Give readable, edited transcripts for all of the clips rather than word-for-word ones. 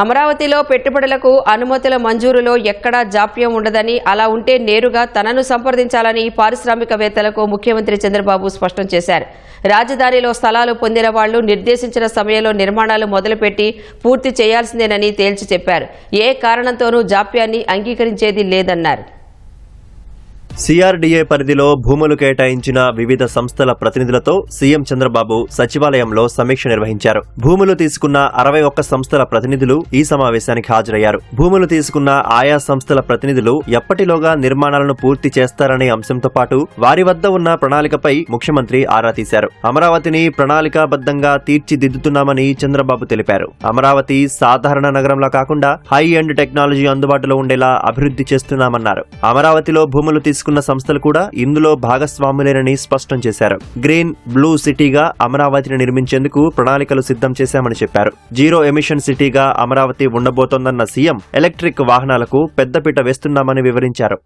అమరావతిలో పెట్టుబడులకు అనుమతుల మంజూరులో ఎక్కడా జాప్యం ఉండదని, అలా ఉంటే నేరుగా తనను సంప్రదించాలని పారిశ్రామికవేత్తలకు ముఖ్యమంత్రి చంద్రబాబు స్పష్టం చేశారు. రాజధానిలో స్థలాలు పొందిన వాళ్లు నిర్దేశించిన సమయంలో నిర్మాణాలు మొదలుపెట్టి పూర్తి చేయాల్సిందేనని తేల్చి చెప్పారు. ఏ కారణంతోనూ జాప్యాన్ని అంగీకరించేది లేదన్నారు. సిఆర్డీఏ పరిధిలో భూములు కేటాయించిన వివిధ సంస్థల ప్రతినిధులతో సీఎం చంద్రబాబు సచివాలయంలో సమీక్ష నిర్వహించారు. భూములు తీసుకున్న 61 సంస్థల ప్రతినిధులు ఈ సమావేశానికి హాజరయ్యారు. భూములు తీసుకున్న ఆయా సంస్థల ప్రతినిధులు ఎప్పటిలోగా నిర్మాణాలను పూర్తి చేస్తారనే అంశంతో పాటు వారి వద్ద ఉన్న ప్రణాళికపై ముఖ్యమంత్రి ఆరా తీశారు. అమరావతిని ప్రణాళికాబద్ధంగా తీర్చిదిద్దుతున్నామని చంద్రబాబు తెలిపారు. అమరావతి సాధారణ నగరంలా కాకుండా హై ఎండ్ టెక్నాలజీ అందుబాటులో ఉండేలా అభివృద్ధి చేస్తున్నామన్నారు. అమరావతిలో భూములు తీసుకున్న సంస్థలు కూడా ఇందులో భాగస్వాములేనని స్పష్టం చేశారు. గ్రీన్ బ్లూ సిటీగా అమరావతిని నిర్మించేందుకు ప్రణాళికలు సిద్ధం చేశామని చెప్పారు. జీరో ఎమిషన్ సిటీగా అమరావతి ఉండబోతోందన్న సీఎం ఎలక్ట్రిక్ వాహనాలకు పెద్దపీట వేస్తున్నామని వివరించారు.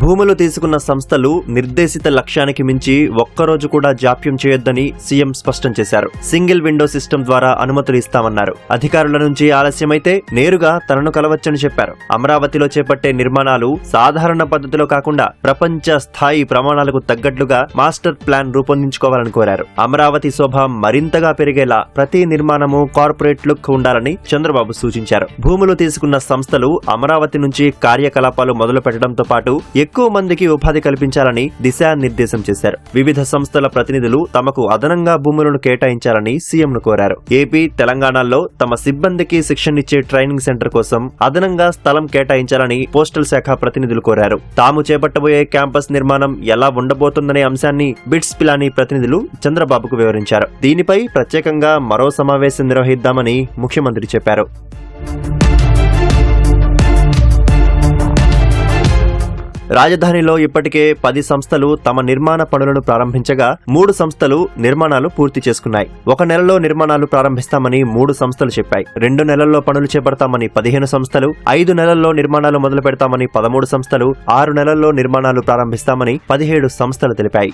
భూములు తీసుకున్న సంస్థలు నిర్దేశిత లక్ష్యానికి మించి ఒక్కరోజు కూడా జాప్యం చేయొద్దని సీఎం స్పష్టం చేశారు. సింగిల్ విండో సిస్టమ్ ద్వారా అనుమతులు ఇస్తామన్నారు. అధికారుల నుంచి ఆలస్యమైతే నేరుగా తనను కలవచ్చని చెప్పారు. అమరావతిలో చేపట్టే నిర్మాణాలు సాధారణ పద్ధతిలో కాకుండా ప్రపంచ స్థాయి ప్రమాణాలకు తగ్గట్లుగా మాస్టర్ ప్లాన్ రూపొందించుకోవాలని కోరారు. అమరావతి శోభ మరింతగా పెరిగేలా ప్రతి నిర్మాణము కార్పొరేట్ లుక్ ఉండాలని చంద్రబాబు సూచించారు. భూములు తీసుకున్న సంస్థలు అమరావతి నుంచి కార్యకలాపాలు మొదలు పెట్టడంతో పాటు ఎక్కువ మందికి ఉపాధి కల్పించాలని దిశానిర్దేశం చేశారు. వివిధ సంస్థల ప్రతినిధులు తమకు అదనంగా భూములను కేటాయించాలని సీఎంను కోరారు. ఏపీ, తెలంగాణలో తమ సిబ్బందికి శిక్షణ ఇచ్చే ట్రైనింగ్ సెంటర్ కోసం అదనంగా స్థలం కేటాయించాలని పోస్టల్ శాఖ ప్రతినిధులు కోరారు. తాము చేపట్టబోయే క్యాంపస్ నిర్మాణం ఎలా ఉండబోతుందనే అంశాన్ని బిట్స్ పిలానీ ప్రతినిధులు చంద్రబాబుకు వివరించారు. దీనిపై ప్రత్యేకంగా మరో సమావేశం నిర్వహిద్దామని ముఖ్యమంత్రి చెప్పారు. రాజధానిలో ఇప్పటికే 10 సంస్థలు తమ నిర్మాణ పనులను ప్రారంభించగా 3 సంస్థలు నిర్మాణాలు పూర్తి చేసుకున్నాయి. 1 నెలలో నిర్మాణాలు ప్రారంభిస్తామని 3 సంస్థలు చెప్పాయి. 2 నెలల్లో పనులు చేపడతామని 15 సంస్థలు, 5 నెలల్లో నిర్మాణాలు మొదలు పెడతామని 13 సంస్థలు, 6 నెలల్లో నిర్మాణాలు ప్రారంభిస్తామని 17 సంస్థలు తెలిపాయి.